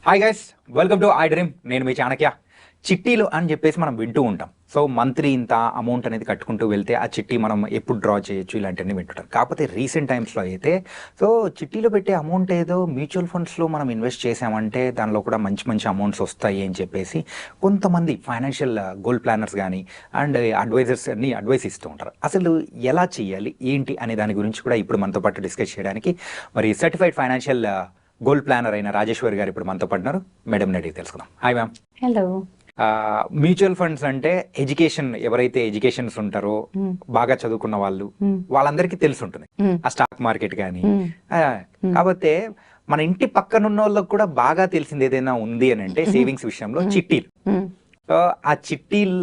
Hi guys, welcome to I dream. నేను మీ చాణక్య. చిట్టీలు అని చెప్పేసి మనం వింటూ ఉంటాం. సో మంత్లీ ఇంత అమౌంట్ అనేది కట్టుకుంటూ వెళ్తే ఆ చిట్టి మనం ఎప్పుడు డ్రా చేయొచ్చు ఇలాంటివన్నీ వింటుంటాం. కాకపోతే రీసెంట్ టైమ్స్లో అయితే చిట్టీలో పెట్టే అమౌంట్ ఏదో మ్యూచువల్ ఫండ్స్లో మనం ఇన్వెస్ట్ చేసామంటే దానిలో కూడా మంచి మంచి అమౌంట్స్ వస్తాయి అని చెప్పేసి కొంతమంది ఫైనాన్షియల్ గోల్ ప్లానర్స్ కానీ అండ్ అడ్వైజర్స్ అన్ని అడ్వైస్ ఇస్తూ ఉంటారు. అసలు ఎలా చేయాలి ఏంటి అనే దాని గురించి కూడా ఇప్పుడు మనతో పాటు డిస్కస్ చేయడానికి మరి సర్టిఫైడ్ ఫైనాన్షియల్ గోల్డ్ ప్లానర్ అయిన రాజేశ్వరి గారు ఇప్పుడు మనతో పడినారు. మేడం అడిగి తెలుసుకుందాం. Hi ma'am. Hello. Mutual funds అంటే ఎడ్యుకేషన్, ఎవరైతే ఎడ్యుకేషన్స్ ఉంటారో బాగా చదువుకున్న వాళ్ళు వాళ్ళందరికీ తెలిసి ఉంటుంది ఆ స్టాక్ మార్కెట్ కానీ. కాకపోతే మన ఇంటి పక్కనున్న వాళ్ళకి కూడా బాగా తెలిసింది ఏదైనా ఉంది అని అంటే సేవింగ్స్ విషయంలో చిట్టీలు. ఆ చిట్టీల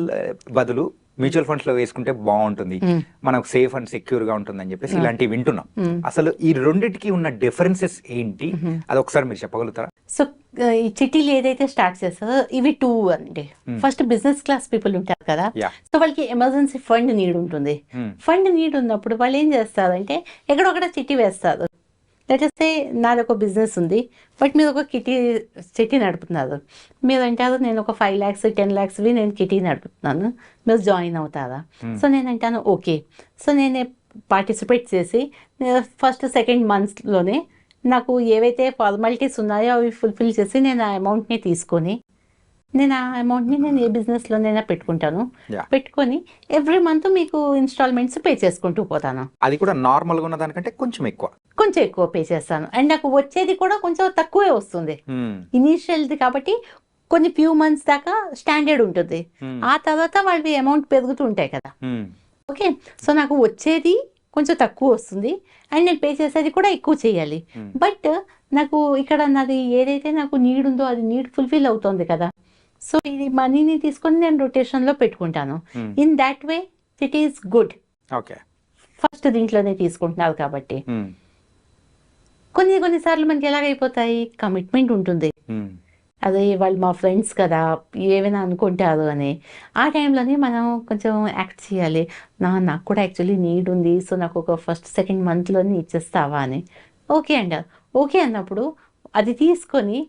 బదులు మ్యూచువల్ ఫండ్స్ లో వేసుకుంటే బాగుంటుంది, మనకు సేఫ్ అండ్ సెక్యూర్ గా ఉంటుంది అని చెప్పేసి ఇలాంటివి వింటున్నాం. అసలు ఈ రెండింటికి ఉన్న డిఫరెన్సెస్ ఏంటి అది ఒకసారి మీరు చెప్పగలుగుతారా? సో ఈ చిట్టీలు ఏదైతే స్టార్ట్ చేస్తారో ఇవి టూ అండి. ఫస్ట్ బిజినెస్ క్లాస్ పీపుల్ ఉంటారు కదా, సో వాళ్ళకి ఎమర్జెన్సీ ఫండ్ నీడ్ ఉంటుంది. ఫండ్ నీడ్ ఉన్నప్పుడు వాళ్ళు ఏం చేస్తారంటే ఎక్కడొక్కడ చిట్టి వేస్తారు. లేటెస్తే నాది ఒక బిజినెస్ ఉంది, బట్ మీరు ఒక చిట్టి నడుపుతున్నారు. మీరు అంటారు నేను ఒక 5 lakhs 10 lakhs నేను కిటీ నడుపుతున్నాను, మీరు జాయిన్ అవుతారా? సో నేను అంటాను ఓకే. సో నేను పార్టిసిపేట్ చేసి ఫస్ట్ సెకండ్ మంత్స్లోనే నాకు ఏవైతే ఫార్మాలిటీస్ ఉన్నాయో అవి ఫుల్ఫిల్ చేసి నేను ఆ అమౌంట్ని తీసుకొని నేను ఏ బిజినెస్లోనైనా పెట్టుకుంటాను. పెట్టుకొని ఎవ్రీ మంత్ మీకు ఇన్స్టాల్మెంట్స్ పే చేసుకుంటూ పోతాను. అది కూడా నార్మల్గా ఉన్న దానికంటే కొంచెం ఎక్కువ పే చేస్తాను. అండ్ నాకు వచ్చేది కూడా కొంచెం తక్కువే వస్తుంది ఇనీషియల్ది కాబట్టి. కొన్ని ఫ్యూ మంత్స్ దాకా స్టాండర్డ్ ఉంటుంది, ఆ తర్వాత వాళ్ళవి అమౌంట్ పెరుగుతూ ఉంటాయి కదా. ఓకే, సో నాకు వచ్చేది కొంచెం తక్కువ వస్తుంది అండ్ నేను పే చేసేది కూడా ఎక్కువ చేయాలి. బట్ నాకు ఇక్కడ నాది ఏదైతే నాకు నీడ్ ఉందో అది నీడ్ ఫుల్ఫిల్ అవుతుంది కదా. సో ఇది మనీని తీసుకొని నేను రొటేషన్లో పెట్టుకుంటాను. In that way it is good. Okay, first దీంట్లోనే తీసుకుంటున్నారు కాబట్టి. కొన్నిసార్లు మనకి ఎలాగైపోతాయి, కమిట్మెంట్ ఉంటుంది, అదే వాళ్ళు మా ఫ్రెండ్స్ కదా ఏమైనా అనుకుంటారు అని. ఆ టైంలోనే మనం కొంచెం యాక్ట్ చేయాలి. నాకు కూడా యాక్చువల్లీ నీడ్ ఉంది, సో నాకు ఒక ఫస్ట్ సెకండ్ మంత్లోనే ఇచ్చేస్తావా అని. ఓకే అంటారు. ఓకే అన్నప్పుడు అది తీసుకొని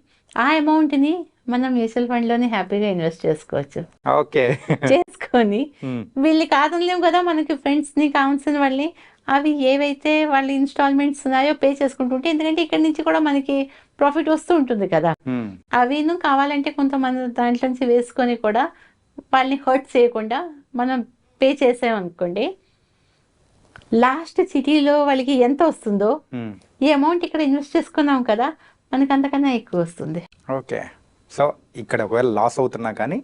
ఆ అమౌంట్ని మనం మ్యూచువల్ ఫండ్లోనే హ్యాపీగా ఇన్వెస్ట్ చేసుకోవచ్చు. ఓకే, చేసుకొని వీళ్ళని కాదనలేము కదా, మనకి ఫ్రెండ్స్ని కావాల్సిన వాళ్ళని అవి ఏవైతే వాళ్ళ ఇన్స్టాల్మెంట్స్ ఉన్నాయో పే చేసుకుంటుంటే, ఎందుకంటే ఇక్కడ నుంచి కూడా మనకి ప్రాఫిట్ వస్తూ ఉంటుంది కదా. అవిను కావాలంటే కొంతమంది దాంట్లో నుంచి వేసుకొని కూడా వాళ్ళని హర్ట్ చేయకుండా మనం పే చేసామనుకోండి, లాస్ట్ సిటీలో వాళ్ళకి ఎంత వస్తుందో ఈ అమౌంట్ ఇక్కడ ఇన్వెస్ట్ చేసుకున్నాం కదా మనకి అంతకన్నా ఎక్కువ వస్తుంది. ఓకే, సో ఇక్కడ ఒకవేళ లాస్ అవుతున్నా కానీ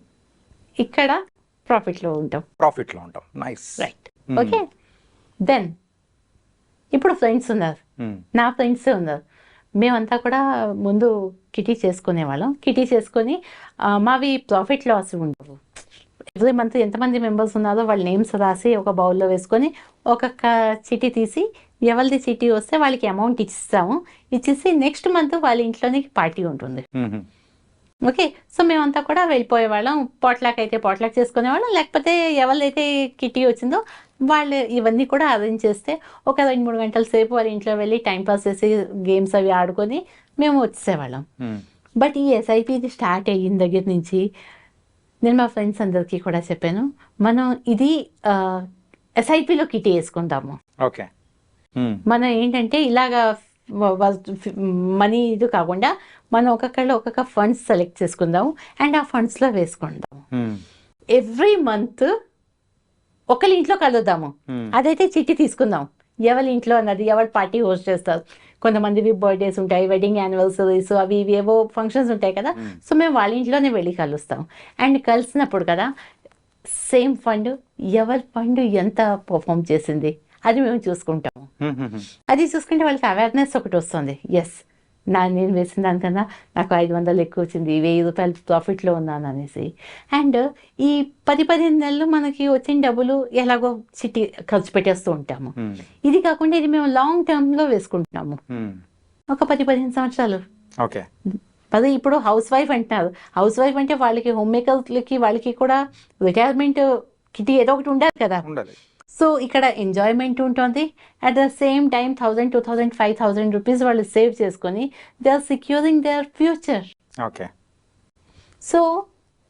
ఇక్కడ ప్రాఫిట్లో ఉంటాం. Nice, right. ఓకే, దెన్ ఇప్పుడు ఫ్రెండ్స్ ఉన్నారు, నా ఫ్రెండ్సే ఉన్నారు. మేమంతా కూడా ముందు కిటీ చేసుకునేవాళ్ళం. కిటీ చేసుకొని మావి ప్రాఫిట్ లాస్ ఉండవు. ఎవ్రీ మంత్ ఎంతమంది మెంబర్స్ ఉన్నారో వాళ్ళ నేమ్స్ రాసి ఒక బౌల్లో వేసుకొని ఒక్కొక్క చిట్టి తీసి ఎవరిది చిట్టి వస్తే వాళ్ళకి అమౌంట్ ఇచ్చిస్తాము. ఇచ్చేసి నెక్స్ట్ మంత్ వాళ్ళ ఇంట్లోనే పార్టీ ఉంటుంది. ఓకే, సో మేమంతా కూడా వెళ్ళిపోయేవాళ్ళం. పాట్లాక్ అయితే పాట్లాక్ చేసుకునేవాళ్ళం, లేకపోతే ఎవరిదైతే కిటీ వచ్చిందో వాళ్ళు ఇవన్నీ కూడా అరేంజ్ చేస్తే ఒక 2-3 గంటల సేపు వాళ్ళ ఇంట్లో వెళ్ళి టైంపాస్ చేసి గేమ్స్ అవి ఆడుకొని మేము వచ్చేసేవాళ్ళం. బట్ ఈ ఎస్ఐపి స్టార్ట్ అయిన దగ్గర నుంచి నేను మా ఫ్రెండ్స్ అందరికీ కూడా చెప్పాను, మనం ఇది ఎస్ఐపిలో కిటీ వేసుకుందాము. ఓకే, మనం ఏంటంటే ఇలాగా మనీ ఇది కాకుండా మనం ఒక్కొక్క ఫండ్స్ సెలెక్ట్ చేసుకుందాము అండ్ ఆ ఫండ్స్లో వేసుకుందాము. ఎవ్రీ మంత్ ఒకరి ఇంట్లో కలుద్దాము. అదైతే చిట్టి తీసుకుందాం, ఎవరి ఇంట్లో అన్నది ఎవరి పార్టీ హోస్ట్ చేస్తారు. కొంతమందివి బర్త్డేస్ ఉంటాయి, వెడ్డింగ్ యానివర్సరీస్, అవి ఇవి ఏవో ఫంక్షన్స్ ఉంటాయి కదా. సో మేము వాళ్ళ ఇంట్లోనే వెళ్ళి కలుస్తాం. అండ్ కలిసినప్పుడు కదా సేమ్ ఫండ్ ఎవరి ఫండ్ ఎంత పర్ఫామ్ చేసింది అది మేము చూసుకుంటాము. అది చూసుకుంటే వాళ్ళకి అవేర్నెస్ ఒకటి వస్తుంది. ఎస్, నేను వేసిన దానికన్నా నాకు 500 ఎక్కువ వచ్చింది, 1000 రూపాయలు ప్రాఫిట్లో ఉన్నాను అనేసి. అండ్ ఈ 10-15 నెలలు మనకి వచ్చిన డబ్బులు ఎలాగో చిట్టి ఖర్చు పెట్టేస్తూ ఉంటాము. ఇది కాకుండా ఇది మేము లాంగ్ టర్మ్లో వేసుకుంటున్నాము, ఒక 10-15 సంవత్సరాలు. ఓకే, అదే ఇప్పుడు హౌస్ వైఫ్ అంటున్నారు. హౌస్ వైఫ్ అంటే వాళ్ళకి హోమ్ మేకర్లకి వాళ్ళకి కూడా రిటైర్మెంట్ కిటీ ఏదో ఒకటి ఉండాలి కదా. సో ఇక్కడ ఎంజాయ్మెంట్ ఉంటుంది. At the same time 1000, 2000, 5000 rupees వాళ్ళు సేవ్ చేసుకొని they are securing their future. Okay. So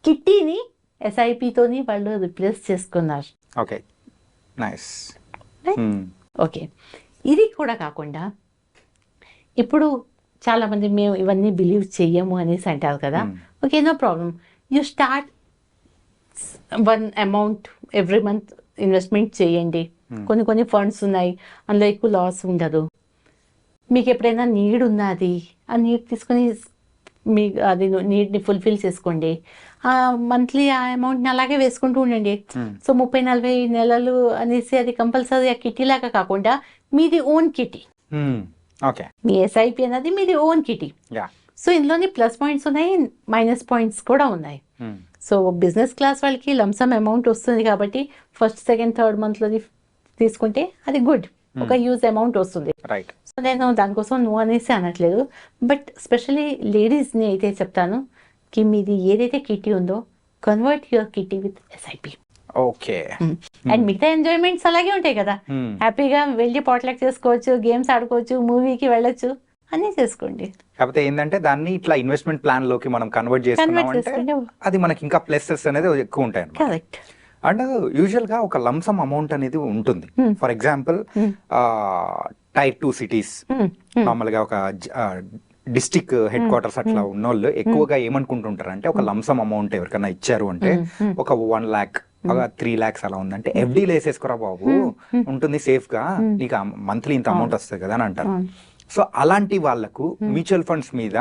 కిట్టీని ఎస్ఐపితోని వాళ్ళు రిప్లేస్ చేసుకున్నారు. Okay, nice. ఓకే, ఇది కూడా కాకుండా ఇప్పుడు చాలామంది మేము ఇవన్నీ బిలీవ్ చెయ్యము అనేసి అంటారు కదా. Okay, no problem. You start one amount every month investment చేయండి. కొన్ని ఫండ్స్ ఉన్నాయి, అందులో ఎక్కువ లాస్ ఉండదు. మీకు ఎప్పుడైనా నీడ్ ఉన్నది, ఆ నీడ్ తీసుకొని మీ అది నీడ్ని ఫుల్ఫిల్ చేసుకోండి. మంత్లీ ఆ అమౌంట్ని అలాగే వేసుకుంటూ ఉండండి. సో 30-40 నెలలు అనేసి అది కంపల్సరీ ఆ కిటీ లాగా కాకుండా మీది ఓన్ కిటీ. ఓకే, మీ ఎస్ఐపి అనేది మీది ఓన్ కిటీ. సో ఇందులోని ప్లస్ పాయింట్స్ ఉన్నాయి, మైనస్ పాయింట్స్ కూడా ఉన్నాయి. సో బిజినెస్ క్లాస్ వాళ్ళకి లంసమ్ అమౌంట్ వస్తుంది కాబట్టి ఫస్ట్, సెకండ్, థర్డ్ మంత్లోని తీసుకుంటే అది గుడ్, ఒక యూజ్ అమౌంట్ వస్తుంది. రైట్. సో నేను దానికోసం నువ్వు అనేసి అనట్లేదు, బట్ స్పెషలీ లేడీస్ని అయితే చెప్తాను కి మీది ఏదైతే కిటీ ఉందో convert your kitty with SIP. Okay. And మిగతా ఎంజాయ్మెంట్స్ అలాగే ఉంటాయి కదా. హ్యాపీగా వెళ్ళి పాట్లక్ చేసుకోవచ్చు, గేమ్స్ ఆడుకోవచ్చు, మూవీకి వెళ్ళొచ్చు, అన్నీ చేసుకోండి. కాకపోతే ఏంటంటే దాన్ని ఇట్లా ఇన్వెస్ట్మెంట్ ప్లాన్ లోకి మనం కన్వర్ట్ చేసుకున్నామంటే అది మనకి ఇంకా ప్లసెస్ అనేది ఎక్కువ ఉంటాయి. కరెక్ట్. అండ్ యూజువల్ గా ఒక లంసమ్ అమౌంట్ అనేది ఉంటుంది. For example tier 2 cities, normal గా ఒక డిస్టిక్ హెడ్ క్వార్టర్స్ అట్లా ఉన్నోళ్ళు ఎక్కువగా ఏమనుకుంటుంటారు అంటే ఒక లంసమ్ అమౌంట్ ఎవరికైనా ఇచ్చారు అంటే ఒక 1 lakh 3 lakhs అలా ఉందంటే ఎఫ్డీలు వేసేసుకోరా బాబు, ఉంటుంది సేఫ్ గా, నీకు మంత్లీ ఇంత అమౌంట్ వస్తుంది కదా అని అంటారు. సో అలాంటి వాళ్ళకు మ్యూచువల్ ఫండ్స్ మీద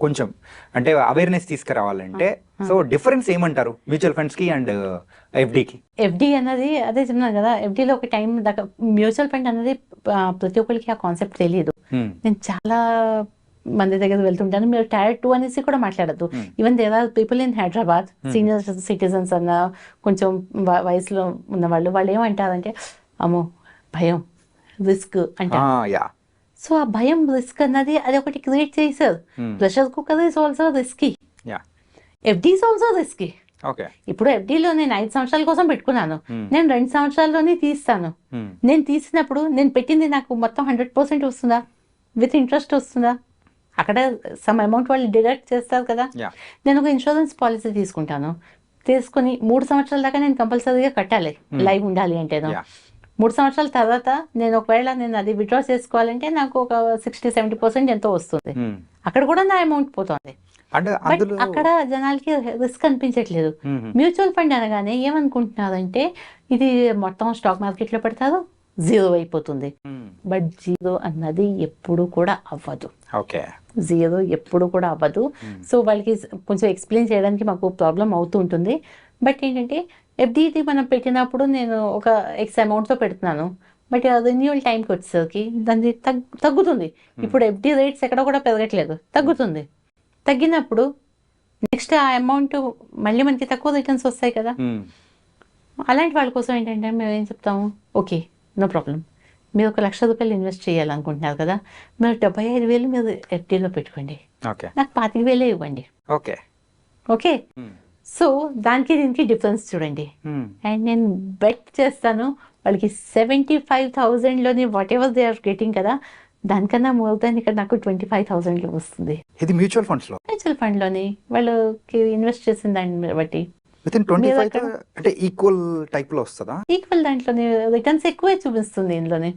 కొంచెం అంటే అవేర్నెస్ తీసుకురావాలంటే సో డిఫరెన్స్ ఏమంటారు మ్యూచువల్ ఫండ్స్ కి అండ్ ఎఫ్డీకి? ఎఫ్డీ అన్నది అదే చెప్తున్నాను కదా, ఎఫ్డీలో ఒక టైం దాకా మ్యూచువల్ ఫండ్ అన్నది ప్రతి ఒక్కరికి ఆ కాన్సెప్ట్ తెలియదు. నేను చాలా మంది దగ్గర వెళ్తుంటాను, మీరు టైర్ 2 అనేసి కూడా మాట్లాడద్దు. Even there are people in Hyderabad, senior citizens అన్న కొంచెం వయసులో ఉన్న వాళ్ళు ఏమంటారంటే అమ్మో భయం, రిస్క్ అంటారు. సో ఆ భయం, రిస్క్ అన్నది అది ఒకటి క్రియేట్ చేశారు. Pressure cooker is also risky, FD is also risky. ఇప్పుడు ఎఫ్డీలో నేను 5 సంవత్సరాల కోసం పెట్టుకున్నాను, నేను 2 సంవత్సరాల్లోనే తీస్తాను. నేను తీసినప్పుడు నేను పెట్టింది నాకు మొత్తం 100% వస్తుందా, విత్ ఇంట్రెస్ట్ వస్తుందా? అక్కడ సమ్ అమౌంట్ వాళ్ళు డిడక్ట్ చేస్తారు కదా. నేను ఒక ఇన్సూరెన్స్ పాలసీ తీసుకుంటాను, తీసుకుని 3 సంవత్సరాల దాకా నేను కంపల్సరీగా కట్టాలి, లైవ్ ఉండాలి అంటే. 3 సంవత్సరాల తర్వాత నేను ఒకవేళ నేను అది విత్డ్రా చేసుకోవాలంటే నాకు ఒక 60-70% ఎంతో వస్తుంది. అక్కడ కూడా నా అమౌంట్ పోతుంది. అక్కడ జనాలకి రిస్క్ అనిపించట్లేదు. మ్యూచువల్ ఫండ్ అనగానే ఏమనుకుంటున్నారంటే ఇది మొత్తం స్టాక్ మార్కెట్ లో పెడతారు, జీరో అయిపోతుంది. బట్ జీరో అన్నది ఎప్పుడు కూడా అవ్వదు. జీరో ఎప్పుడు కూడా అవ్వదు. సో వాళ్ళకి కొంచెం ఎక్స్ప్లెయిన్ చేయడానికి మాకు ప్రాబ్లం అవుతూ ఉంటుంది. బట్ ఏంటంటే ఎఫ్డీది మనం పెట్టినప్పుడు నేను ఒక ఎక్స్ అమౌంట్తో పెడుతున్నాను, బట్ రెన్యూవల్ టైంకి వచ్చేసరికి దాన్ని తగ్గుతుంది. ఇప్పుడు ఎఫ్డీ రేట్స్ ఎక్కడ కూడా పెరగట్లేదు, తగ్గుతుంది. తగ్గినప్పుడు నెక్స్ట్ ఆ అమౌంట్ మళ్ళీ మనకి తక్కువ రిటర్న్స్ వస్తాయి కదా. అలాంటి వాళ్ళ కోసం ఏంటంటే మేము ఏం చెప్తాము, ఓకే నో ప్రాబ్లం, మీరు 1,00,000 రూపాయలు ఇన్వెస్ట్ చేయాలనుకుంటున్నారు కదా, మీరు 75,000 మీరు ఎఫ్డీలో పెట్టుకోండి, నాకు 25,000 ఇవ్వండి. ఓకే, సో దానికి దీనికి డిఫరెన్స్ చూడండి. అండ్ నేను బెట్ చేస్తాను వాళ్ళకి 75,000లోని whatever they are getting కదా, దానికన్నా మోర్ దాన్ ఇక్కడ నాకు 25,000 వస్తుంది. ఇది మ్యూచువల్ ఫండ్ లోని వాళ్ళకి ఇన్వెస్ట్ చేసిన దాన్ని బట్టి అంటే ఈక్వల్ టైప్ లో వస్తుందా? ఈక్వల్ దాంట్లోనే రిటర్న్స్ ఎక్కువే చూపిస్తుంది ఇందులోనే.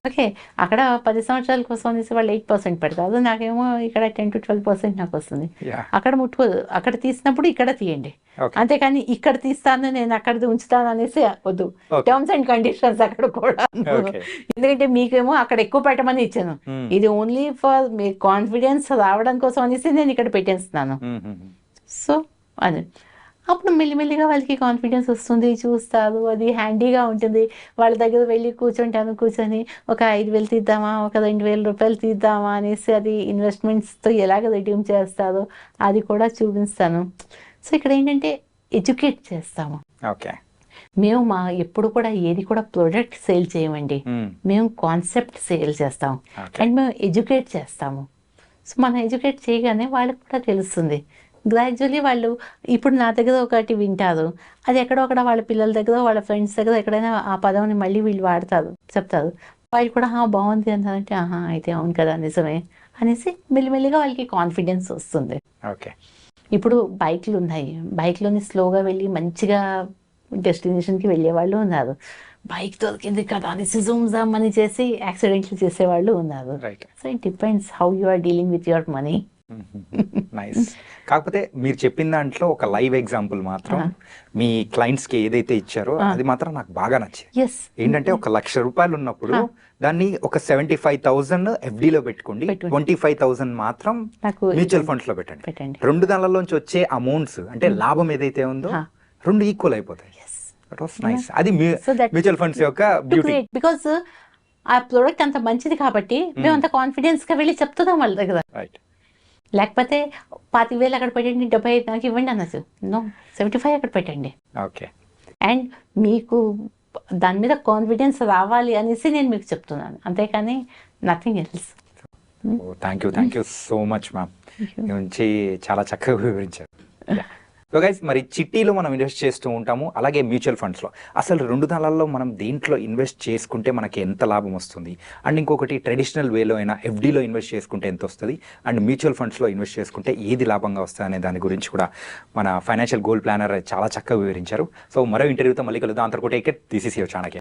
ఓకే, అక్కడ 10 సంవత్సరాల కోసం అనేసి వాళ్ళు 8% పెడతారు, నాకేమో ఇక్కడ 10-12% నాకు వస్తుంది. అక్కడ ముట్టుకోదు, అక్కడ తీసినప్పుడు ఇక్కడ తీయండి, అంతేకాని ఇక్కడ తీస్తాను నేను అక్కడ ఉంచుతాను అనేసి వద్దు. టర్మ్స్ అండ్ కండిషన్స్ అక్కడ కూడా. ఎందుకంటే మీకేమో అక్కడ ఎక్కువ పెట్టమని ఇచ్చాను, ఇది ఓన్లీ ఫర్ మీ కాన్ఫిడెన్స్ రావడం కోసం అనేసి నేను ఇక్కడ పెట్టేస్తున్నాను. సో అది అప్పుడు మెల్లిమెల్లిగా వాళ్ళకి కాన్ఫిడెన్స్ వస్తుంది, చూస్తారు, అది హ్యాండీగా ఉంటుంది. వాళ్ళ దగ్గర వెళ్ళి కూర్చొని ఒక 5,000 తీద్దామా, ఒక 2,000 రూపాయలు తీద్దామా అనేసి అది ఇన్వెస్ట్మెంట్స్తో ఎలాగ రెడ్యూమ్ చేస్తారో అది కూడా చూపిస్తాను. సో ఇక్కడ ఏంటంటే ఎడ్యుకేట్ చేస్తాము. మేము ఎప్పుడు కూడా ఏది కూడా ప్రొడక్ట్ సేల్ చేయమండి, మేము కాన్సెప్ట్ సేల్ చేస్తాము అండ్ మేము ఎడ్యుకేట్ చేస్తాము. సో మనం ఎడ్యుకేట్ చేయగానే వాళ్ళకి కూడా తెలుస్తుంది. గ్రాడ్యువల్లీ వాళ్ళు ఇప్పుడు నా దగ్గర ఒకటి వింటారు, అది ఎక్కడో అక్కడ వాళ్ళ పిల్లల దగ్గర, వాళ్ళ ఫ్రెండ్స్ దగ్గర ఎక్కడైనా ఆ పదంని మళ్ళీ వీళ్ళు వాడతారు, చెప్తారు, వాళ్ళు కూడా బాగుంది అంటారంటే అయితే అవును కదా నిజమే అనేసి మెల్లిమెల్లిగా వాళ్ళకి కాన్ఫిడెన్స్ వస్తుంది. ఓకే. ఇప్పుడు బైక్లు ఉన్నాయి, బైక్లోని స్లోగా వెళ్ళి మంచిగా డెస్టినేషన్కి వెళ్ళే వాళ్ళు ఉన్నారు, బైక్ దొరికింది కదా అనేసి జూమ్ జామ్ అని చేసి యాక్సిడెంట్లు చేసేవాళ్ళు ఉన్నారు. Right. So it depends how you are dealing with your money. Nice. కాకపోతే మీరు చెప్పిన దాంట్లో ఒక లైవ్ ఎగ్జాంపుల్ మాత్రం మీ క్లయింట్స్ కి ఏదైతే ఇచ్చారో అది మాత్రం నాకు బాగా నచ్చింది. ఎస్, ఏంటంటే ₹1,00,000 ఉన్నప్పుడు దాన్ని ఒక 75,000 FD లో పెట్టుకోండి, 25,000 మాత్రం నాకు మ్యూచువల్ ఫండ్స్ లో పెట్టండి. పెట్టండి. రెండు దానిలోంచి వచ్చే అమౌంట్స్ అంటే లాభం ఏదైతే ఉందో రెండు ఈక్వల్ అయిపోతాయి. That was nice. అది మ్యూచువల్ ఫండ్స్ యొక్క బ్యూటీ. బికాస్ ఆ ప్రోడక్ట్ అంత మంచిది కాబట్టి మేము అంత కాన్ఫిడెన్స్ గా వెళ్ళి చెప్తున్నాం వాళ్ళ దగ్గర. రైట్. లేకపోతే 25,000 అక్కడ పెట్టండి, 75 నాకు ఇవ్వండి అనొచ్చు. నో, 75 అక్కడ పెట్టండి. ఓకే. అండ్ మీకు దాని మీద కాన్ఫిడెన్స్ రావాలి అనేసి నేను మీకు చెప్తున్నాను, అంతేకాని nothing else. Thank you so much ma'am. నుంచి చాలా చక్కగా వివరించారు. సో గైస్, మరి చిట్టీలో మనం ఇన్వెస్ట్ చేస్తూ ఉంటాము, అలాగే మ్యూచువల్ ఫండ్స్లో. అసలు రెండు దానిలలో మనం దేంట్లో ఇన్వెస్ట్ చేసుకుంటే మనకి ఎంత లాభం వస్తుంది, అండ్ ఇంకొకటి ట్రెడిషనల్ వేలో అయినా FDలో ఇన్వెస్ట్ చేసుకుంటే ఎంత వస్తుంది, అండ్ మ్యూచువల్ ఫండ్స్లో ఇన్వెస్ట్ చేసుకుంటే ఏది లాభంగా వస్తుంది అనే దాని గురించి కూడా మన ఫైనాన్షియల్ గోల్ ప్లానర్ చాలా చక్కగా వివరించారు. సో మరో ఇంటర్వ్యూతో మళ్ళీ కలుద్దాం. అంతవరకు take care. This is your Chanakya.